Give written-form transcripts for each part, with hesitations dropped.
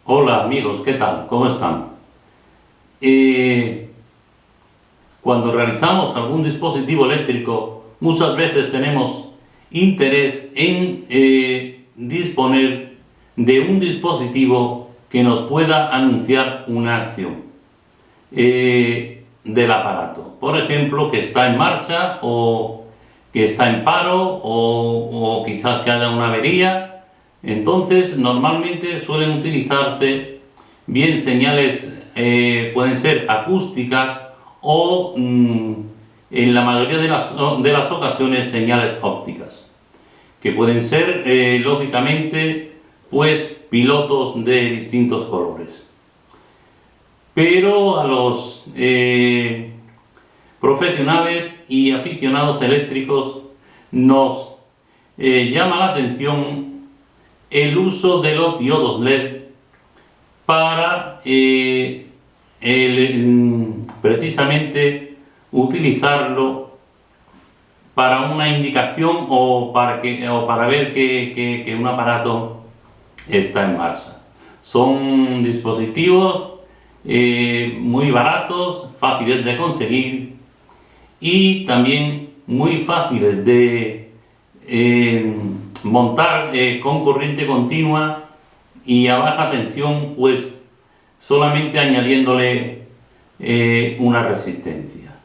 Hola amigos, ¿qué tal? ¿Cómo están? Cuando realizamos algún dispositivo eléctrico, muchas veces tenemos interés en disponer de un dispositivo que nos pueda anunciar una acción del aparato. Por ejemplo, que está en marcha o que está en paro o quizás que haya una avería. Entonces, normalmente suelen utilizarse bien señales, pueden ser acústicas o en la mayoría de las ocasiones señales ópticas, que pueden ser lógicamente pues pilotos de distintos colores. Pero a los profesionales y aficionados eléctricos nos llama la atención el uso de los diodos LED para precisamente utilizarlo para una indicación o para ver que un aparato está en marcha. Son dispositivos muy baratos, fáciles de conseguir y también muy fáciles de montar con corriente continua y a baja tensión, pues solamente añadiéndole una resistencia.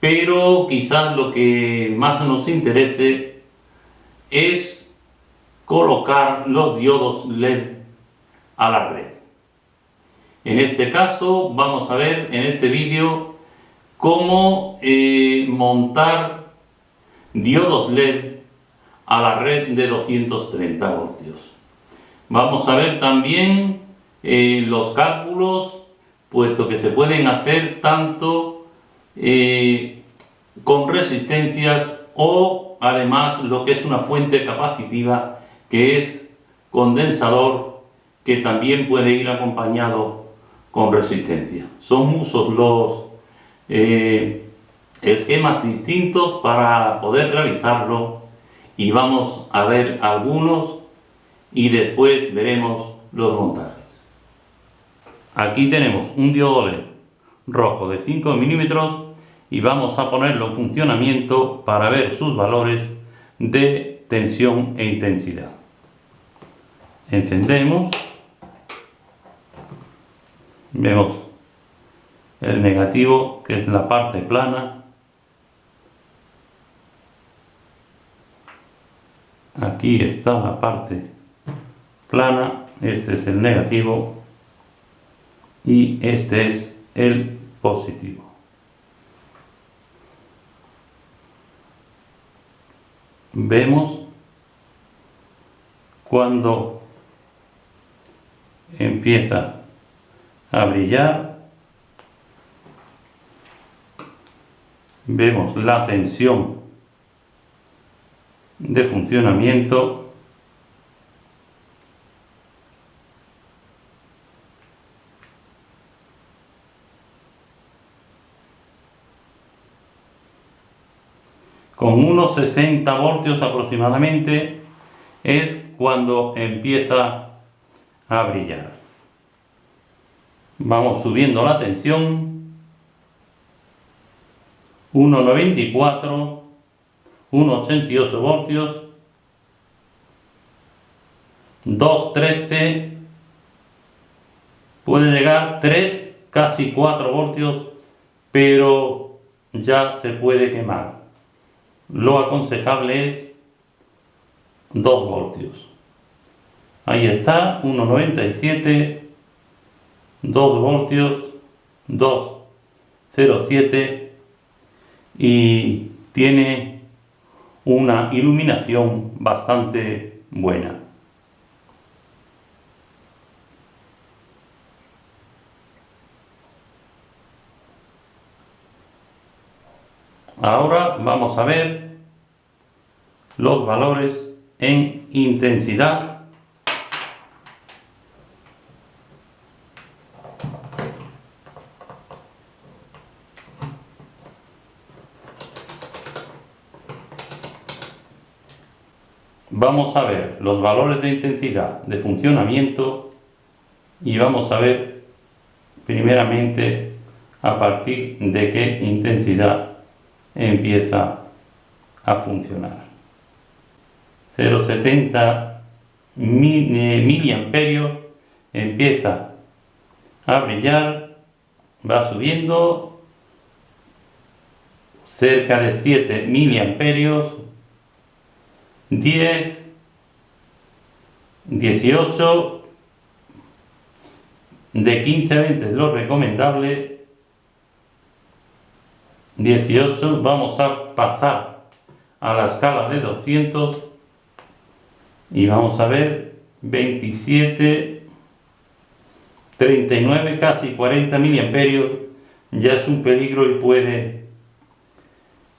Pero quizás lo que más nos interese es colocar los diodos LED a la red. En este caso vamos a ver en este vídeo cómo montar diodos LED a la red de 230 voltios. Vamos a ver también los cálculos, puesto que se pueden hacer tanto con resistencias o además lo que es una fuente capacitiva, que es condensador, que también puede ir acompañado con resistencia. Son muchos los esquemas distintos para poder realizarlo y vamos a ver algunos y después veremos los montajes. Aquí tenemos un diodo LED rojo de 5 milímetros y vamos a ponerlo en funcionamiento para ver sus valores de tensión e intensidad. Encendemos, vemos el negativo, que es la parte plana. Aquí está la parte plana, este es el negativo y este es el positivo. Vemos cuando empieza a brillar, vemos la tensión de funcionamiento. Con unos 60 voltios aproximadamente es cuando empieza a brillar. Vamos subiendo la tensión, 1,94, 1,88 voltios, 2,13, puede llegar 3, casi 4 voltios, pero ya se puede quemar. Lo aconsejable es 2 voltios. Ahí está, 1,97, 2 voltios, 2,07 y tiene una iluminación bastante buena. Ahora vamos a ver los valores en intensidad. Vamos a ver los valores de intensidad de funcionamiento y vamos a ver primeramente a partir de qué intensidad empieza a funcionar. 0,70 miliamperios, empieza a brillar, va subiendo, cerca de 7 miliamperios, 10, 18, de 15 a 20 es lo recomendable, 18, vamos a pasar a la escala de 200 y vamos a ver 27, 39, casi 40 miliamperios, ya es un peligro y puede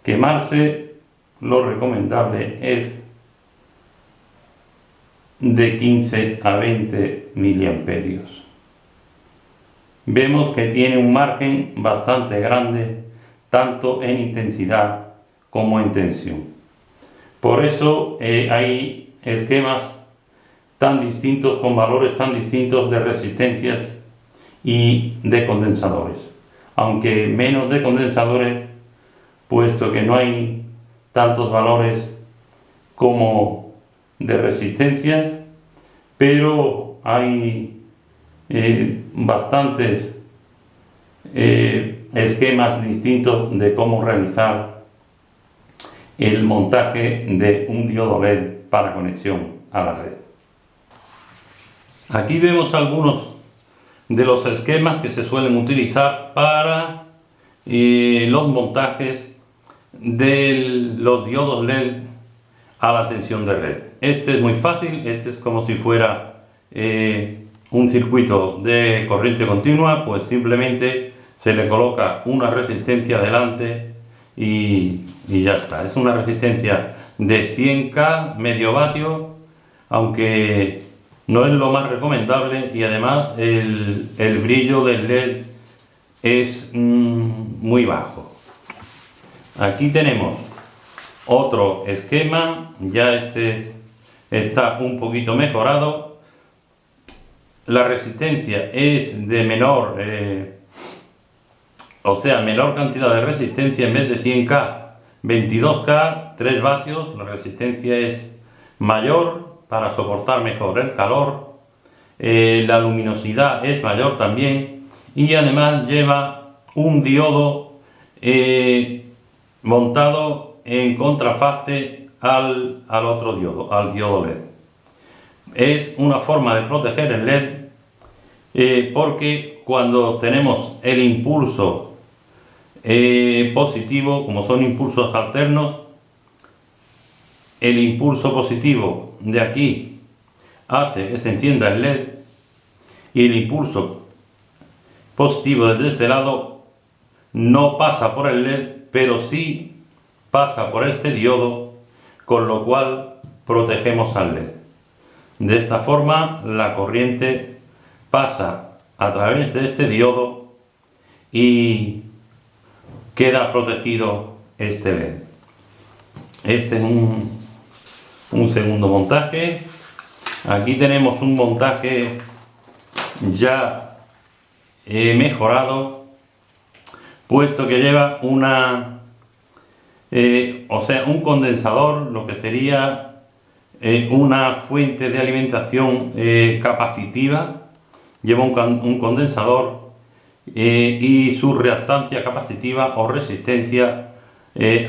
quemarse. Lo recomendable es de 15 a 20 miliamperios. Vemos que tiene un margen bastante grande, tanto en intensidad como en tensión. Por eso hay esquemas tan distintos, con valores tan distintos de resistencias y de condensadores. Aunque menos de condensadores, puesto que no hay tantos valores como de resistencias, pero hay bastantes esquemas distintos de cómo realizar el montaje de un diodo LED para conexión a la red. Aquí vemos algunos de los esquemas que se suelen utilizar para los montajes de los diodos LED a la tensión de red. Este es muy fácil, este es como si fuera un circuito de corriente continua, pues simplemente se le coloca una resistencia delante y ya está. Es una resistencia de 100K, medio vatio, aunque no es lo más recomendable, y además el brillo del LED es muy bajo. Aquí tenemos otro esquema, ya este está un poquito mejorado. La resistencia es de menor, menor cantidad de resistencia. En vez de 100K, 22K, 3 vatios. La resistencia es mayor para soportar mejor el calor. La luminosidad es mayor también, y además lleva un diodo montado en contrafase al otro diodo, al diodo LED. Es una forma de proteger el LED, porque cuando tenemos el impulso positivo, como son impulsos alternos, el impulso positivo de aquí hace que se encienda el LED, y el impulso positivo desde este lado no pasa por el LED, pero sí pasa por este diodo, con lo cual protegemos al LED. De esta forma la corriente pasa a través de este diodo y queda protegido este LED. Este es un segundo montaje. Aquí tenemos un montaje ya mejorado, puesto que lleva un condensador, lo que sería una fuente de alimentación capacitiva. Lleva un condensador y su reactancia capacitiva o resistencia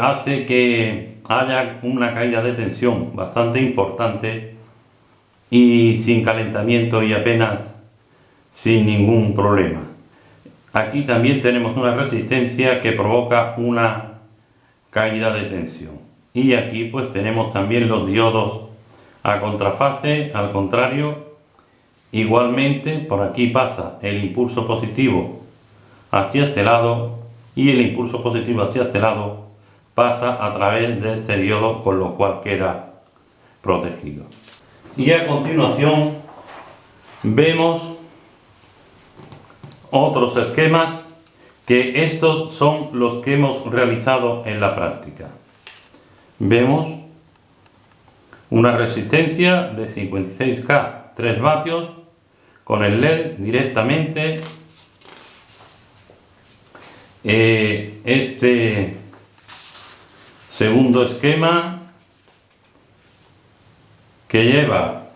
hace que haya una caída de tensión bastante importante y sin calentamiento y apenas sin ningún problema. Aquí también tenemos una resistencia que provoca una caída de tensión, y aquí pues tenemos también los diodos a contrafase, al contrario. Igualmente por aquí pasa el impulso positivo hacia este lado, y el impulso positivo hacia este lado pasa a través de este diodo, con lo cual queda protegido. Y a continuación vemos otros esquemas, que estos son los que hemos realizado en la práctica. Vemos una resistencia de 56K, 3 vatios, con el LED directamente. Este segundo esquema, que lleva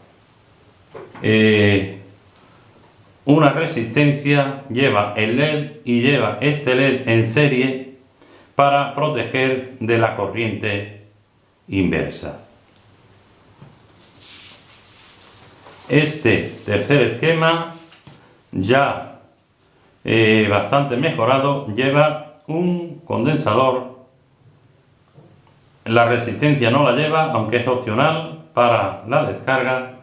una resistencia, lleva el LED y lleva este LED en serie para proteger de la corriente inversa. Este tercer esquema, ya bastante mejorado, lleva un condensador. La resistencia no la lleva, aunque es opcional para la descarga.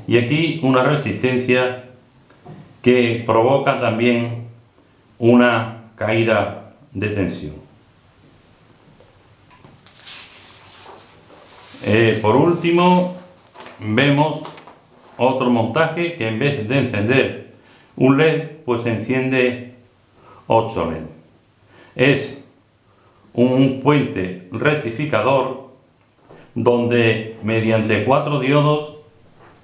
Y aquí una resistencia que provoca también una caída de tensión. Por último, vemos otro montaje que en vez de encender un LED, pues enciende 8 LED. Es un puente rectificador donde mediante 4 diodos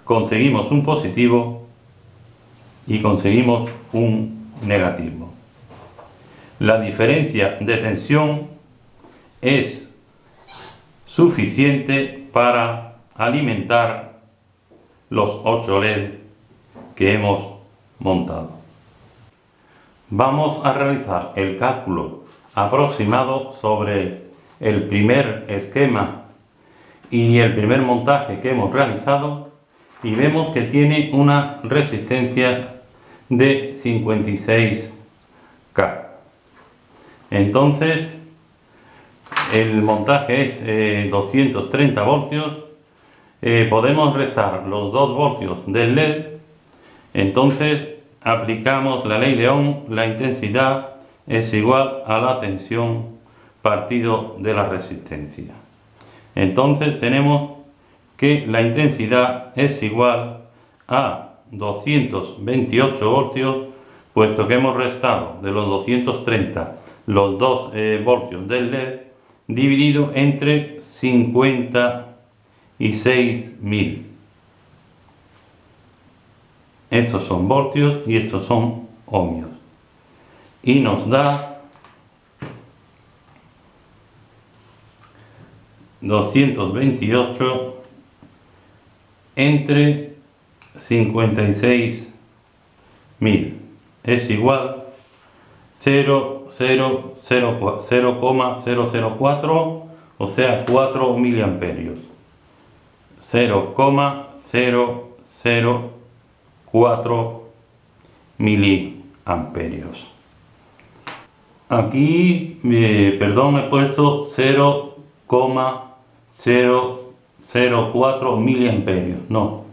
conseguimos un positivo y conseguimos un negativo. La diferencia de tensión es suficiente para alimentar los 8 LED que hemos montado. Vamos a realizar el cálculo aproximado sobre el primer esquema y el primer montaje que hemos realizado, y vemos que tiene una resistencia de 56K. Entonces el montaje es 230 voltios. Podemos restar los 2 voltios del LED. Entonces aplicamos la ley de Ohm. La intensidad es igual a la tensión partido de la resistencia. Entonces tenemos que la intensidad es igual a 228 voltios, puesto que hemos restado de los 230 los 2 voltios del LED, dividido entre 56.000. Estos son voltios y estos son ohmios. Y nos da 228 entre 56.000 es igual 0,004, o sea 4 miliamperios. 0,004 miliamperios. Aquí, perdón, he puesto 0,004 miliamperios, no,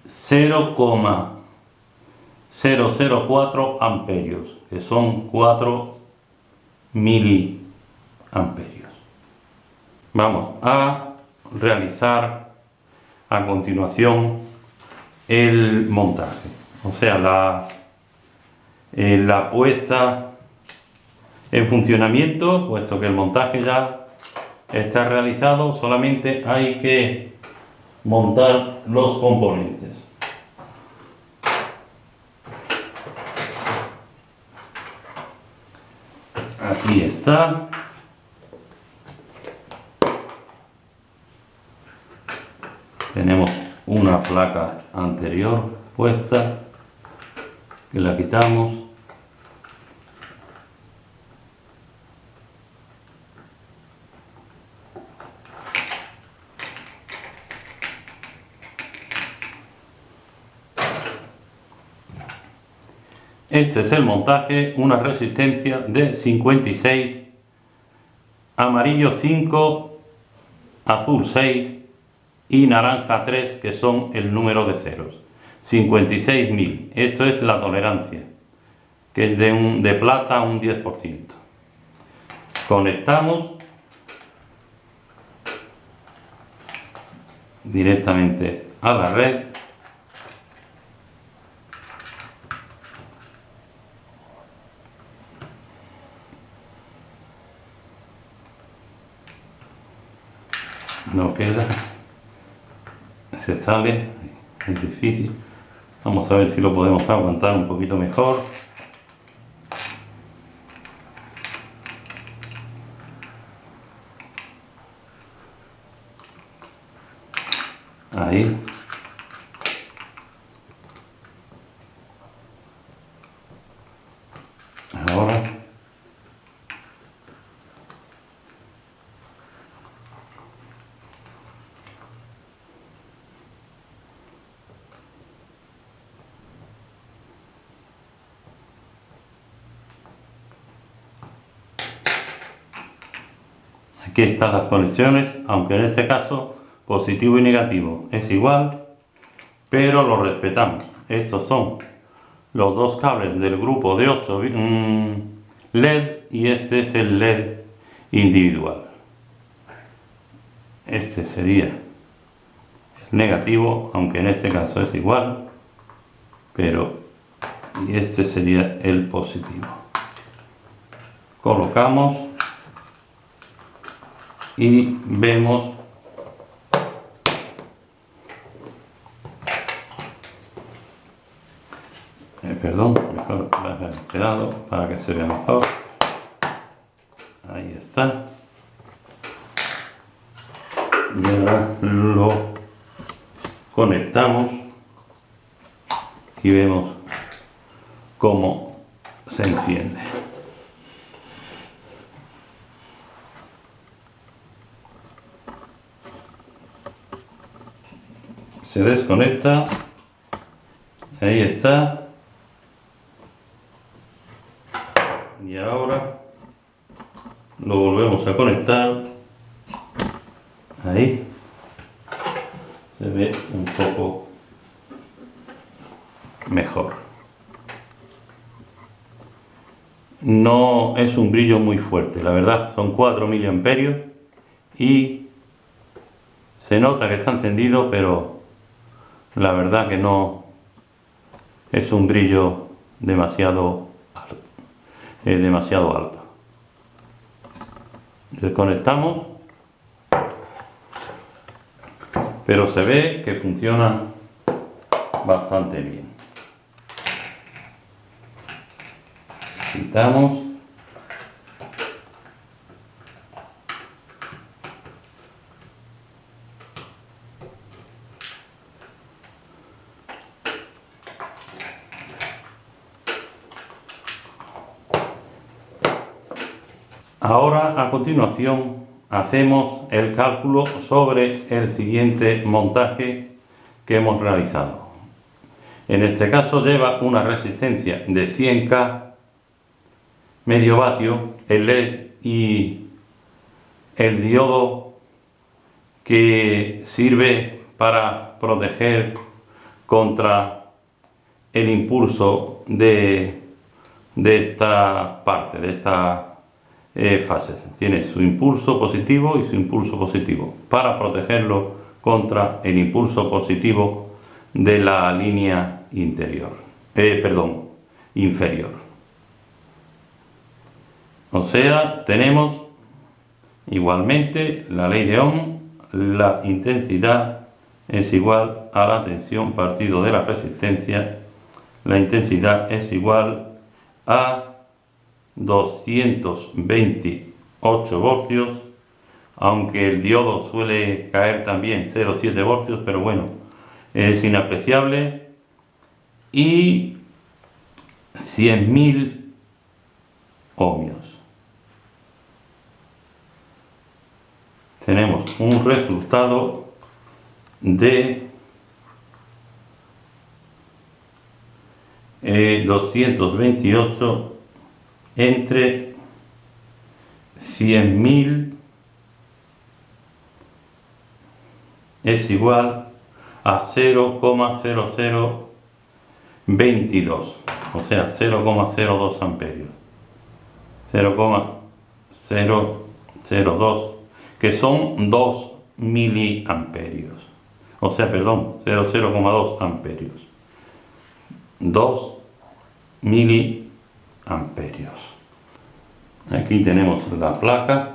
0,004 amperios, que son 4 miliamperios. Vamos a realizar a continuación el montaje, o sea, la puesta en funcionamiento, puesto que el montaje ya está realizado. Solamente hay que montar los componentes. Aquí está. Tenemos una placa anterior puesta, que la quitamos. Este es el montaje, una resistencia de 56, amarillo 5, azul 6 y naranja 3, que son el número de ceros. 56.000, esto es la tolerancia, que es de plata un 10%. Conectamos directamente a la red. No queda, se sale, es difícil. Vamos a ver si lo podemos aguantar un poquito mejor. Ahí. Ahora. Aquí están las conexiones, aunque en este caso positivo y negativo es igual, pero lo respetamos. Estos son los dos cables del grupo de 8 LED y este es el LED individual. Este sería el negativo, aunque en este caso es igual, pero y este sería el positivo. Colocamos y vemos perdón, mejor bajar este lado para que se vea mejor. Ahí está. Y ahora lo conectamos y vemos cómo se enciende. Se desconecta. Ahí está. Y ahora lo volvemos a conectar. Ahí se ve un poco mejor. No es un brillo muy fuerte, la verdad, son 4 miliamperios y se nota que está encendido, pero la verdad que no es un brillo demasiado alto. Desconectamos, pero se ve que funciona bastante bien. Quitamos. Ahora, a continuación, hacemos el cálculo sobre el siguiente montaje que hemos realizado. En este caso lleva una resistencia de 100K, medio vatio, el LED y el diodo que sirve para proteger contra el impulso de esta parte, de esta fases. Tiene su impulso positivo y su impulso positivo para protegerlo contra el impulso positivo de la línea inferior. O sea, tenemos igualmente la ley de Ohm, la intensidad es igual a la tensión partido de la resistencia, la intensidad es igual a 228 voltios, aunque el diodo suele caer también 0,7 voltios, pero bueno, es inapreciable, y 100.000 ohmios. Tenemos un resultado de 228 entre 100.000 es igual a 0,0022, o sea, 0,02 amperios. 0,002, que son 2 miliamperios. O sea, perdón, 0,2 amperios. 2 miliamperios. Aquí tenemos la placa.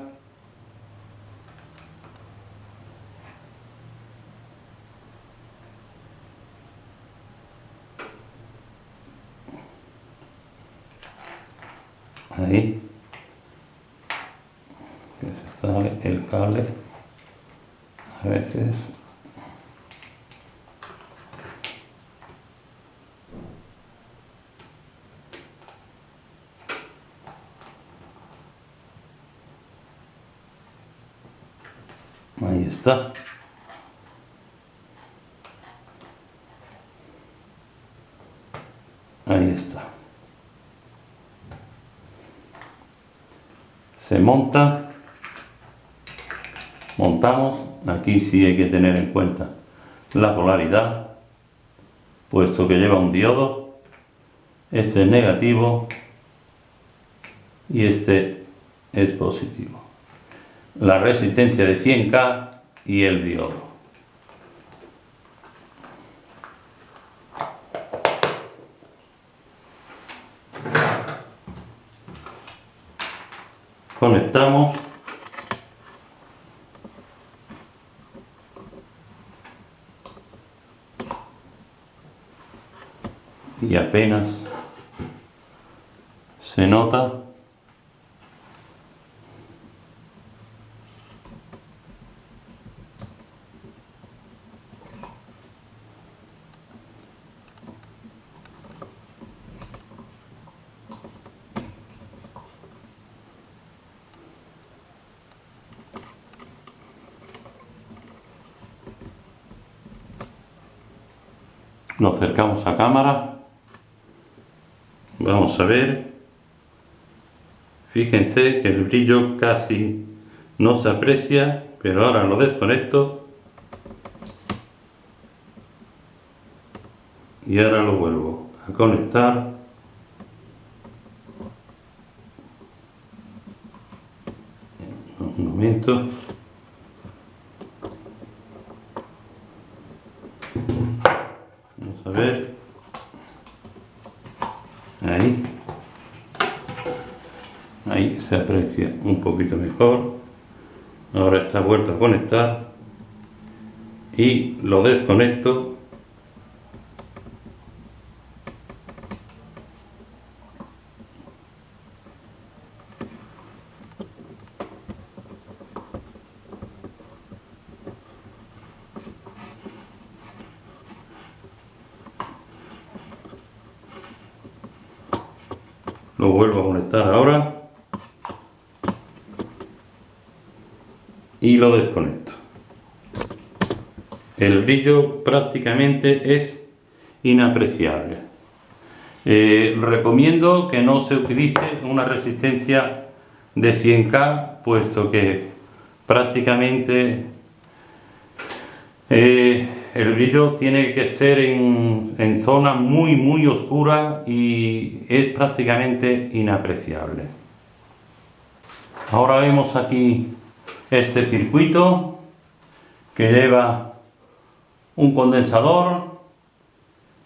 ahí, que se sale el cable a veces. Ahí está. Ahí está. Se monta. Montamos. Aquí sí hay que tener en cuenta la polaridad, puesto que lleva un diodo. Este es negativo y este es positivo. La resistencia de 100K y el diodo. Conectamos. Y apenas se nota. Nos acercamos a cámara. Vamos a ver. Fíjense que el brillo casi no se aprecia, pero ahora lo desconecto y ahora lo vuelvo a conectar. Un momento. Vamos a ver. Ahí se aprecia un poquito mejor. Ahora está vuelto a conectar y lo desconecto. Lo vuelvo a conectar ahora y lo desconecto. El brillo prácticamente es inapreciable. Recomiendo que no se utilice una resistencia de 100K, puesto que prácticamente el brillo tiene que ser en zona muy oscura y es prácticamente inapreciable. Ahora vemos aquí este circuito que lleva un condensador.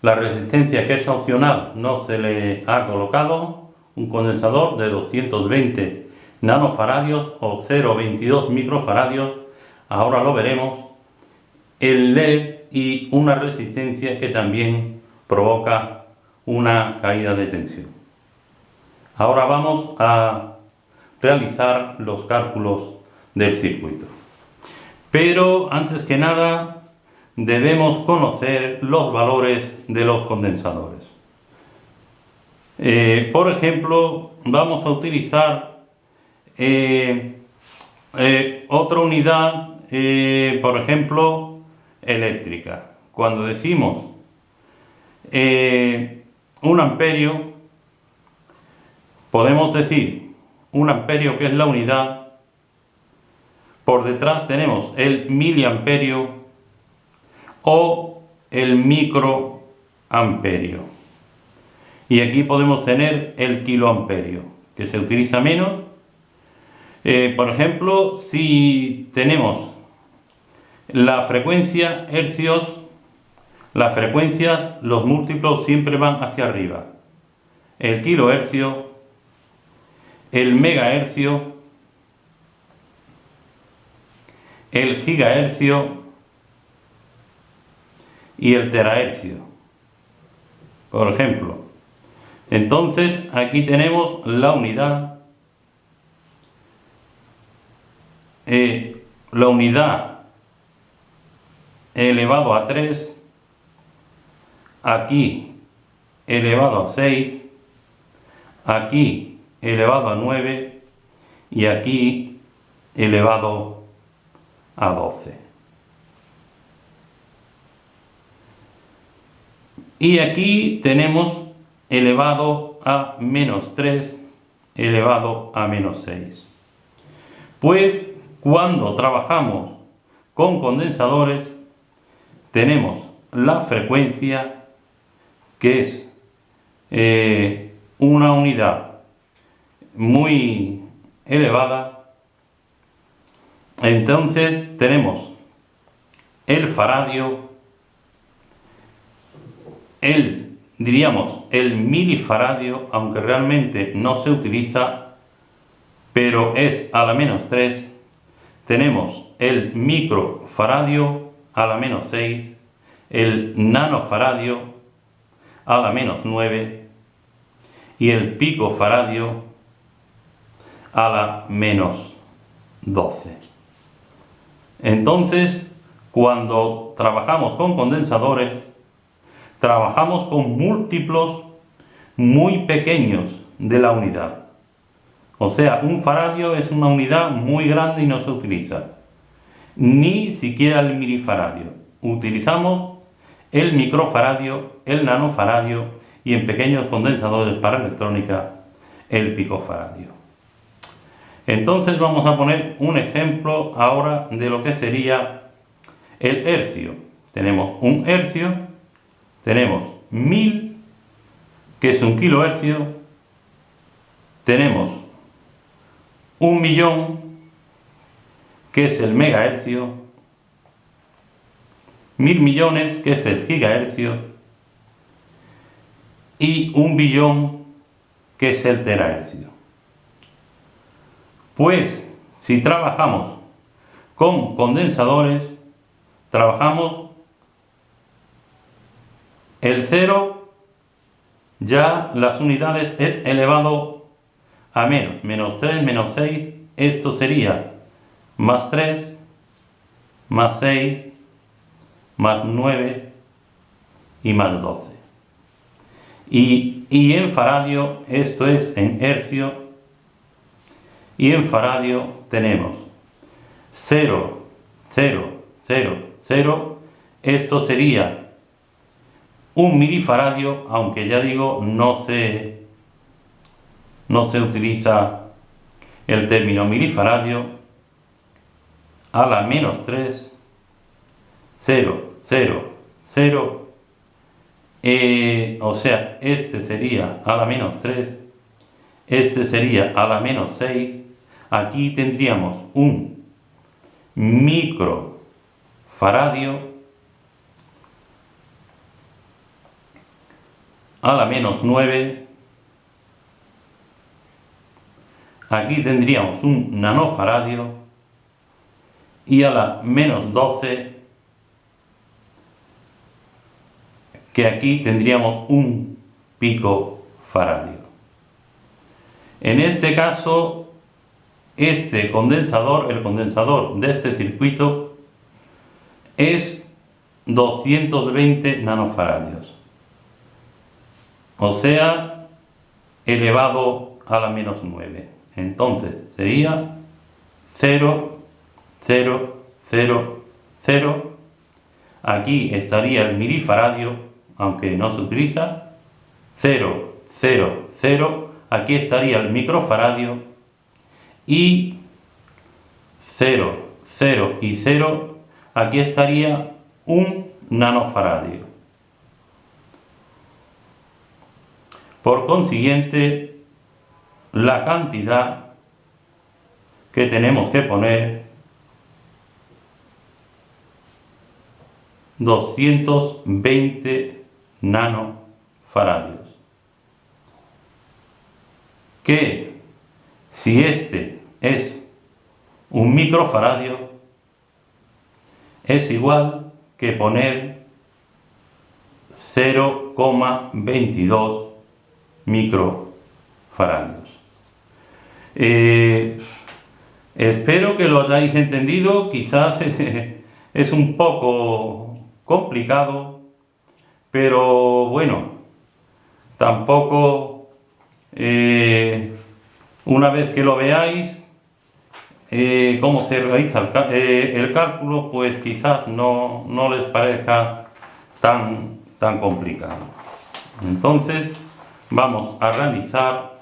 La resistencia, que es opcional, no se le ha colocado. Un condensador de 220 nanofaradios o 0,22 microfaradios. Ahora lo veremos. El LED y una resistencia que también provoca una caída de tensión. Ahora vamos a realizar los cálculos del circuito. Pero antes que nada debemos conocer los valores de los condensadores. Por ejemplo, vamos a utilizar otra unidad, por ejemplo, eléctrica. Cuando decimos 1 amperio, podemos decir 1 amperio, que es la unidad. Por detrás tenemos el miliamperio o el microamperio. Y aquí podemos tener el kiloamperio, que se utiliza menos. Por ejemplo, si tenemos la frecuencia hercios, las frecuencias, los múltiplos siempre van hacia arriba. El kilohercio, el megahercio, el gigahercio y el terahercio. Por ejemplo, Entonces aquí tenemos la unidad, elevado a 3, aquí elevado a 6, aquí elevado a 9 y aquí elevado a 12. Y aquí tenemos elevado a menos 3, elevado a menos 6. Pues cuando trabajamos con condensadores tenemos la frecuencia, que es una unidad muy elevada. Entonces tenemos el faradio, diríamos el milifaradio, aunque realmente no se utiliza, pero es a la menos 3. Tenemos el microfaradio a la menos 6, el nanofaradio a la menos 9 y el picofaradio a la menos 12. Entonces, cuando trabajamos con condensadores, trabajamos con múltiplos muy pequeños de la unidad. O sea, un faradio es una unidad muy grande y no se utiliza. Ni siquiera el milifaradio. Utilizamos el microfaradio, el nanofaradio y en pequeños condensadores para electrónica el picofaradio. Entonces vamos a poner un ejemplo ahora de lo que sería el hercio. Tenemos un hercio, tenemos 1000, que es un kilohercio, tenemos 1.000.000, que es el megahercio, 1000 millones, que es el gigahercio, y 1.000.000.000, que es el terahercio. Pues si trabajamos con condensadores, trabajamos el 0, ya las unidades es elevado a menos 3, menos 6, esto sería más 3, más 6, más 9 y más 12. Y en faradio, esto es en hercio, y en faradio tenemos 0, 0, 0, 0, esto sería un milifaradio, aunque ya digo, no se utiliza el término milifaradio, a la menos 3, 0, 0, 0, o sea, este sería a la menos 3, este sería a la menos 6, aquí tendríamos un microfaradio a la menos 9, aquí tendríamos un nanofaradio y a la menos 12, que aquí tendríamos un picofaradio. En este caso, este condensador, el condensador de este circuito, es 220 nanofaradios. O sea, elevado a la menos 9. Entonces sería 0, 0, 0, 0. Aquí estaría el milifaradio, aunque no se utiliza. 0, 0, 0. Aquí estaría el microfaradio. Y 0, 0 y 0. Aquí estaría un nanofaradio. Por consiguiente, la cantidad que tenemos que poner 220 nanofaradios. Que si este es un microfaradio, es igual que poner 0,22 microfaradios. Espero que lo hayáis entendido. Quizás es un poco complicado, pero bueno, tampoco una vez que lo veáis cómo se realiza el cálculo, pues quizás no les parezca tan complicado. Entonces vamos a realizar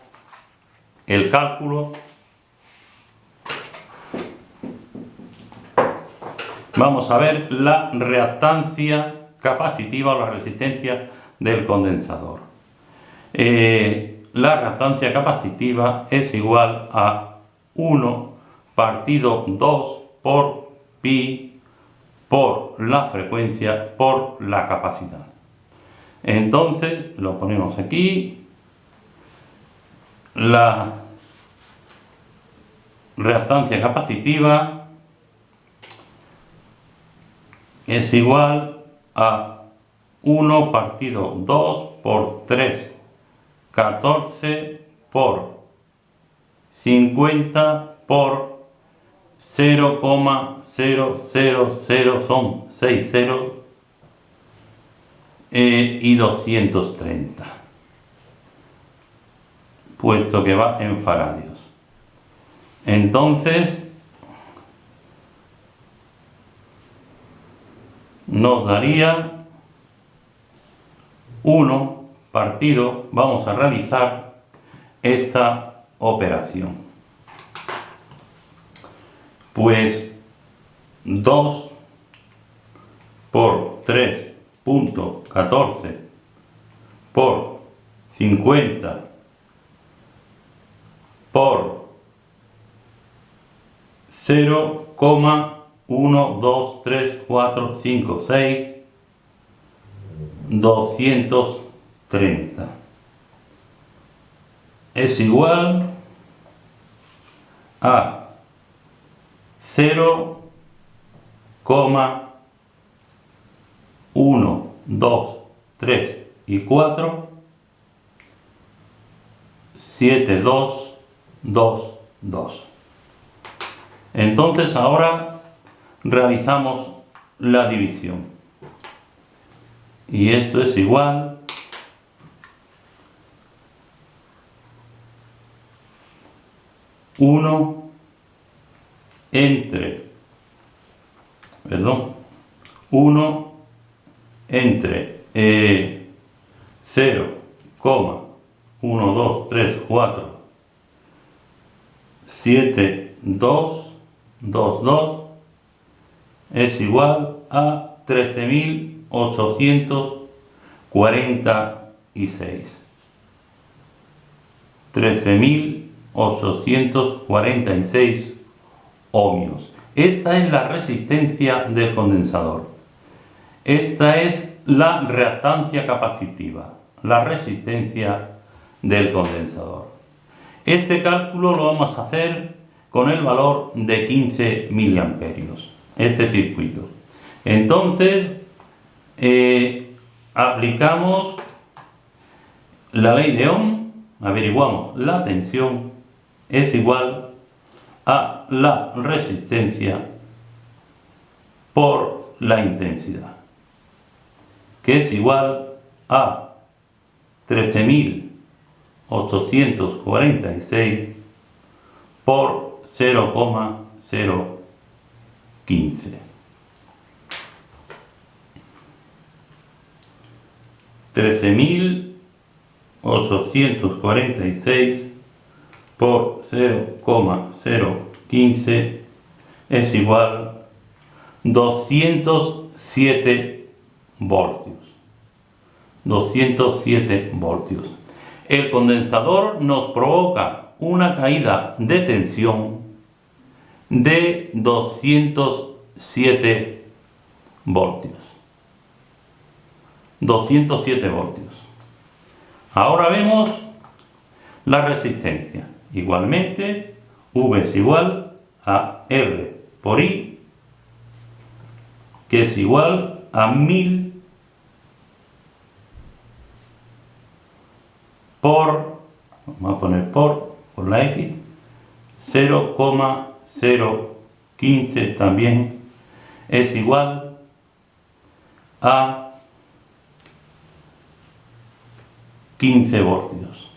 el cálculo. Vamos a ver la reactancia capacitiva o la resistencia del condensador. La reactancia capacitiva es igual a 1 partido 2 por pi por la frecuencia por la capacidad. Entonces lo ponemos aquí. La reactancia capacitiva es igual a 1 partido 2 por 3, 14 por 50 por 0,000 son 6 ceros y 230, puesto que va en faradios. Entonces nos daría 1 partido, vamos a realizar esta operación. Pues 2 por 3.14 por 50 por 0,1, 2, 3, 4, 5, 6, 230 es igual a 0,1, 2, 3 y 4, 7, 2, 2, 2. Entonces ahora realizamos la división. Y esto es igual a 1 entre 0,1, 2, 3, 4, 7, 2, 2, 2 es igual a 13.846. 13.846 ohmios. Esta es la resistencia del condensador. Esta es la reactancia capacitiva, la resistencia del condensador. Este cálculo lo vamos a hacer con el valor de 15 miliamperios, este circuito. Entonces, aplicamos la ley de Ohm, averiguamos la tensión, es igual a la resistencia por la intensidad, que es igual a 13.846 por 0,015. 13.846 por 0,015 es igual a 207 voltios. 207 voltios. El condensador nos provoca una caída de tensión de 207 voltios. 207 voltios. Ahora vemos la resistencia. Igualmente, V es igual a R por I, que es igual a 1000 por, vamos a poner por la X, 0,015 también es igual a 15 voltios.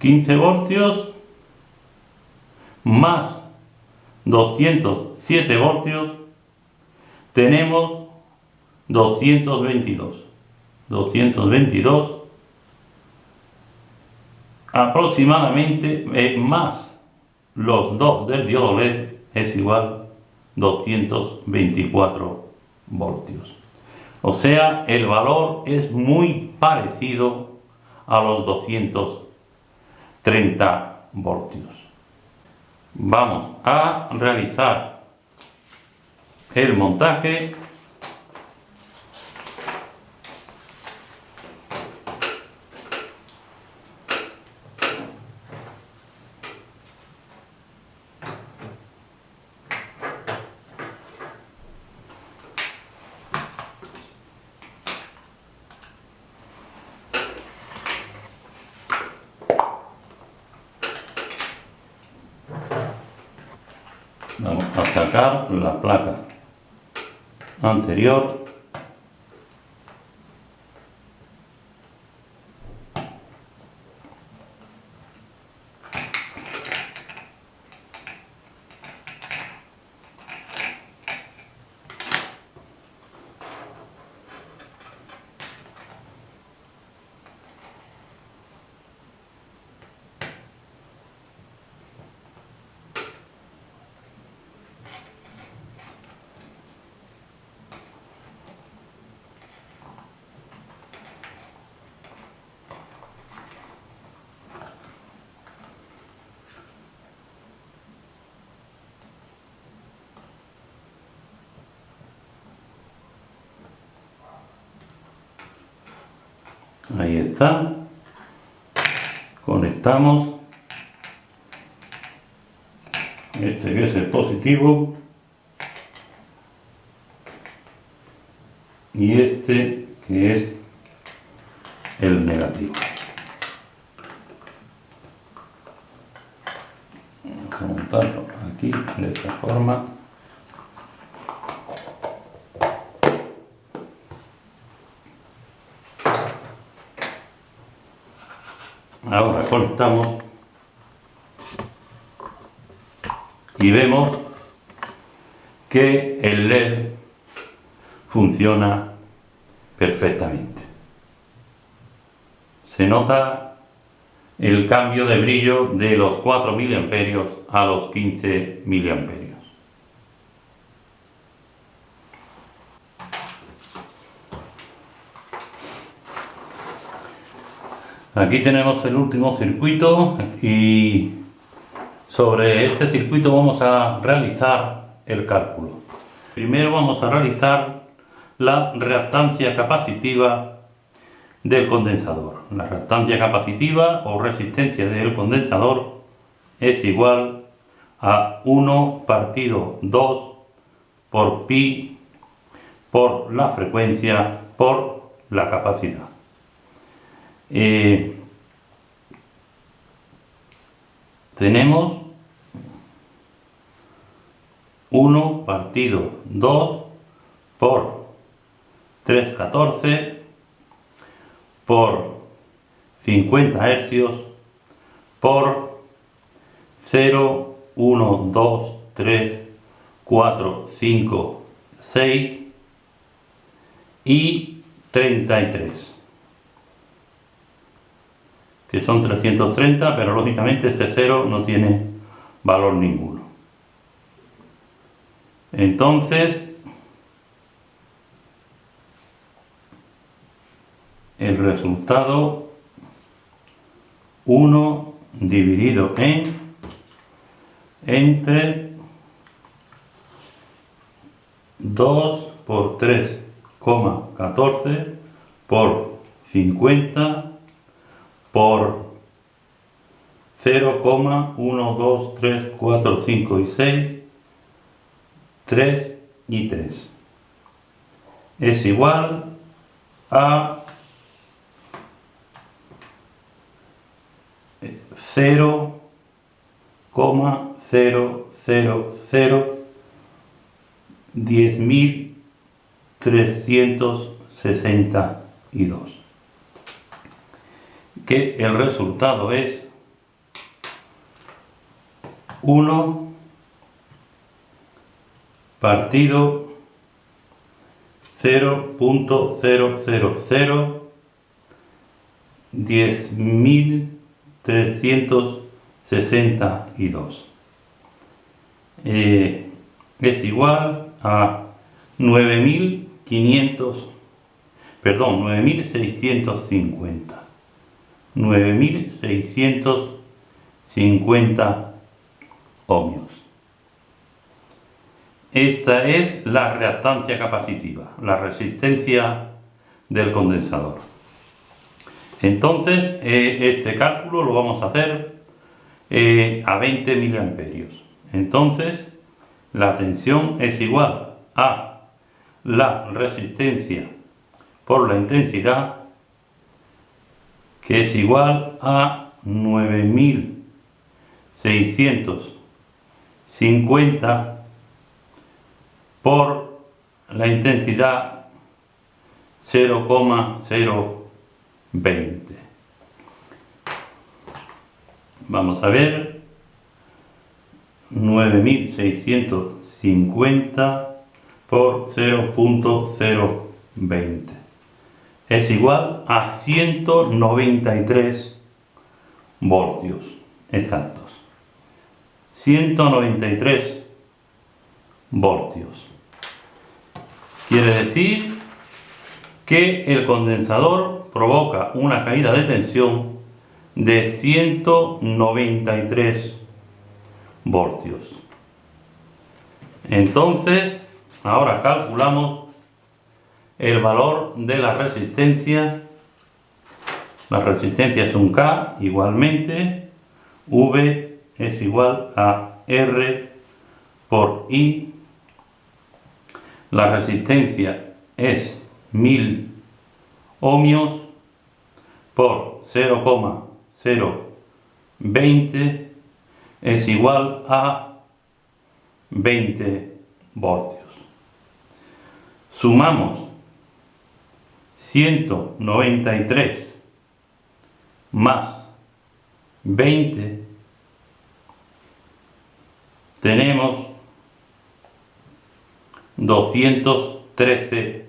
Quince voltios más 207 voltios, tenemos 222 aproximadamente, más los 2 del diodo LED es igual 224 voltios. O sea, el valor es muy parecido a los 230 voltios. Vamos a realizar el montaje. Vamos a sacar la placa anterior. Ahí está. Conectamos este que es el positivo y este que es el negativo. Vamos a montarlo aquí de esta forma. Ahora conectamos y vemos que el LED funciona perfectamente. Se nota el cambio de brillo de los 4 miliamperios a los 15 miliamperios. Aquí tenemos el último circuito y sobre este circuito vamos a realizar el cálculo. Primero vamos a realizar la reactancia capacitiva del condensador. La reactancia capacitiva o resistencia del condensador es igual a 1 partido 2 por pi por la frecuencia por la capacidad. Tenemos 1 partido 2 por 314 por 50 hercios por 0, 1, 2, 3, 4, 5, 6 y 33. Que son 330, pero lógicamente este 0 no tiene valor ninguno. Entonces, el resultado 1 dividido entre 2 por 3,14 por 50 por 0,1, 2, 3, 4, 5 y 6, 3 y 3. Es igual a 10.362, que el resultado es 1 partido 0.00010.362. Es igual a 9.650. 9.650 ohmios. Esta es la reactancia capacitiva, la resistencia del condensador. Entonces, este cálculo lo vamos a hacer a 20 miliamperios. Entonces, la tensión es igual a la resistencia por la intensidad, que es igual a 9.650 por la intensidad 0,020. Vamos a ver, 9.650 por 0,020 es igual a 193 voltios exactos. 193 voltios. Quiere decir que el condensador provoca una caída de tensión de 193 voltios. Entonces, ahora calculamos el valor de la resistencia. La resistencia es un K, igualmente V es igual a R por I. La resistencia es 1000 ohmios por 0,020 es igual a 20 voltios. Sumamos 193 más 20, tenemos 213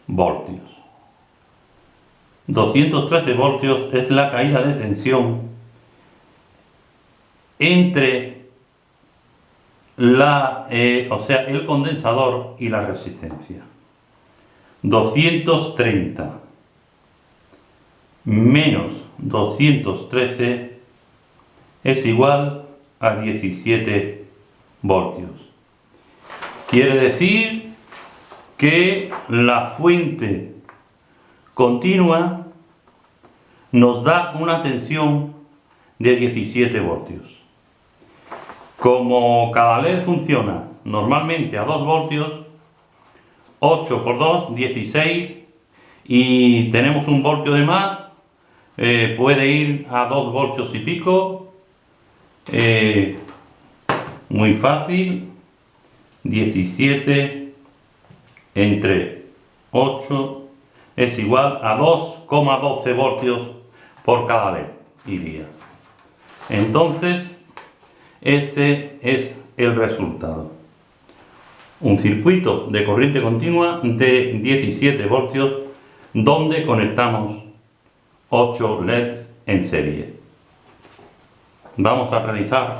voltios. 213 voltios es la caída de tensión entre el condensador y la resistencia. 230 menos 213 es igual a 17 voltios. Quiere decir que la fuente continua nos da una tensión de 17 voltios. Como cada LED funciona normalmente a 2 voltios, 8 por 2, 16, y tenemos un voltio de más, puede ir a 2 voltios y pico, muy fácil, 17 entre 8 es igual a 2,12 voltios por cada LED iría. Entonces, este es el resultado. Un circuito de corriente continua de 17 voltios donde conectamos 8 LED en serie. Vamos a realizar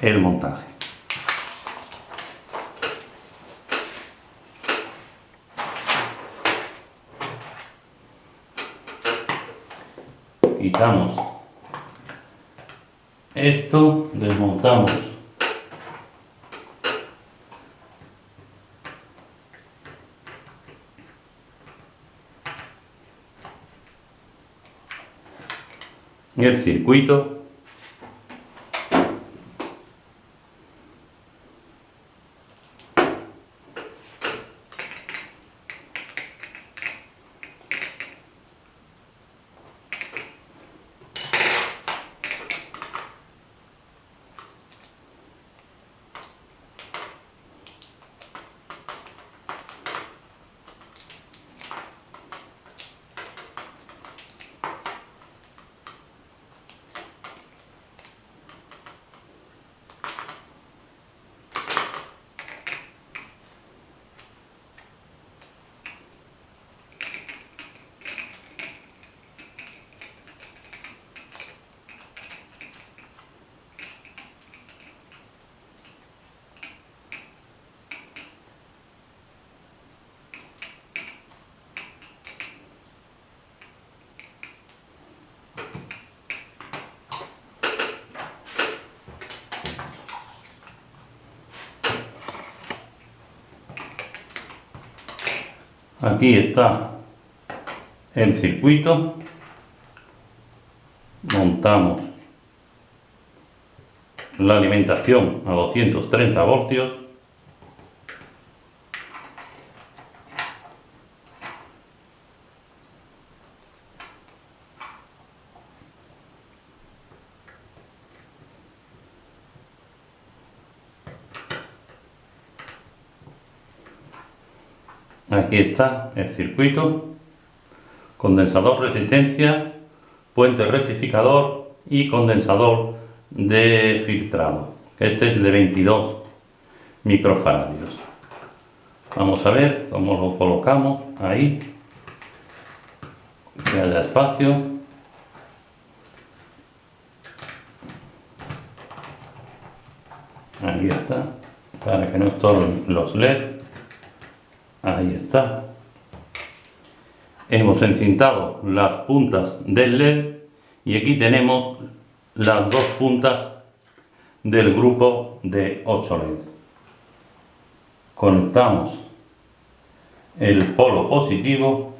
el montaje. Quitamos esto, desmontamos el circuito. Aquí está el circuito, montamos la alimentación a 230 voltios, aquí está el circuito, condensador resistencia, puente rectificador y condensador de filtrado. Este es de 22 microfaradios. Vamos a ver cómo lo colocamos ahí, que haya espacio. Ahí está, para que no estorben los LED. Ahí está. Hemos encintado las puntas del LED y aquí tenemos las dos puntas del grupo de 8 LED. Conectamos el polo positivo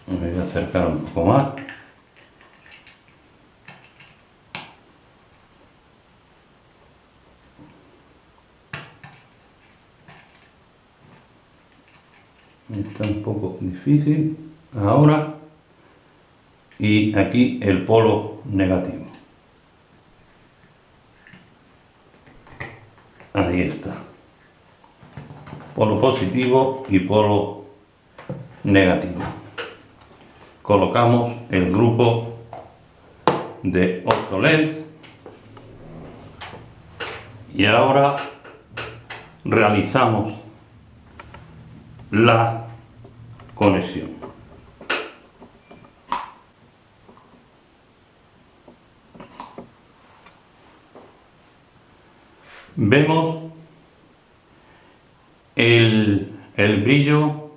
me voy a acercar un poco más. Está un poco difícil ahora. Y aquí el polo negativo. Ahí está. Polo positivo y polo negativo. Colocamos el grupo de 8 LED y ahora realizamos la conexión. Vemos el brillo,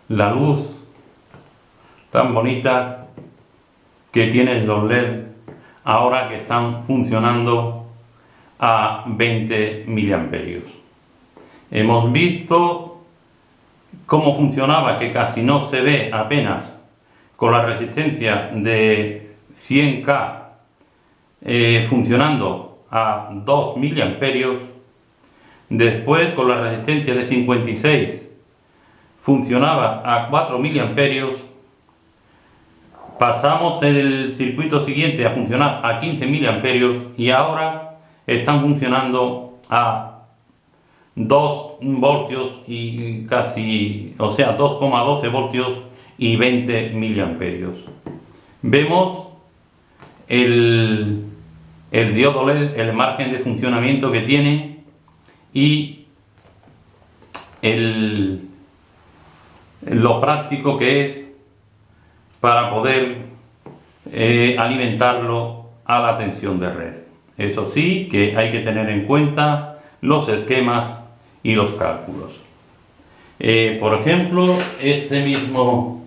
la luz tan bonita que tienen los LED ahora que están funcionando a 20 miliamperios. Hemos visto cómo funcionaba, que casi no se ve apenas, con la resistencia de 100K funcionando a 2 miliamperios. Después, con la resistencia de 56 funcionaba a 4 miliamperios. Pasamos en el circuito siguiente a funcionar a 15 miliamperios y ahora están funcionando a 2 voltios y casi, o sea, 2,12 voltios y 20 miliamperios. Vemos el diodo LED, el margen de funcionamiento que tiene y lo práctico que es para poder alimentarlo a la tensión de red. Eso sí, que hay que tener en cuenta los esquemas y los cálculos. Por ejemplo, este mismo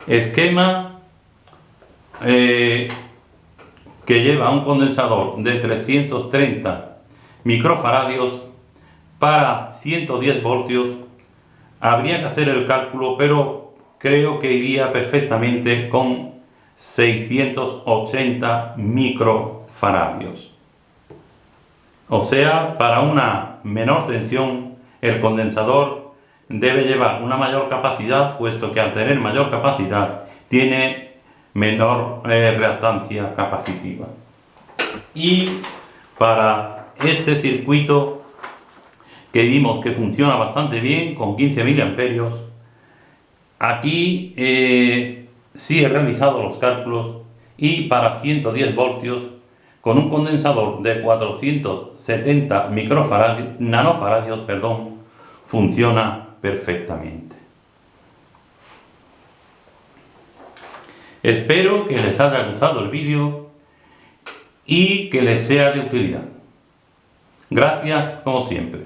esquema que lleva un condensador de 330 microfaradios para 110 voltios, habría que hacer el cálculo, pero creo que iría perfectamente con 680 microfaradios. O sea, para una menor tensión, el condensador debe llevar una mayor capacidad, puesto que al tener mayor capacidad tiene menor reactancia capacitiva. Y para este circuito que vimos que funciona bastante bien con 15 miliamperios, aquí sí he realizado los cálculos y para 110 voltios con un condensador de 470 nanofaradios, funciona perfectamente. Espero que les haya gustado el vídeo y que les sea de utilidad. Gracias como siempre.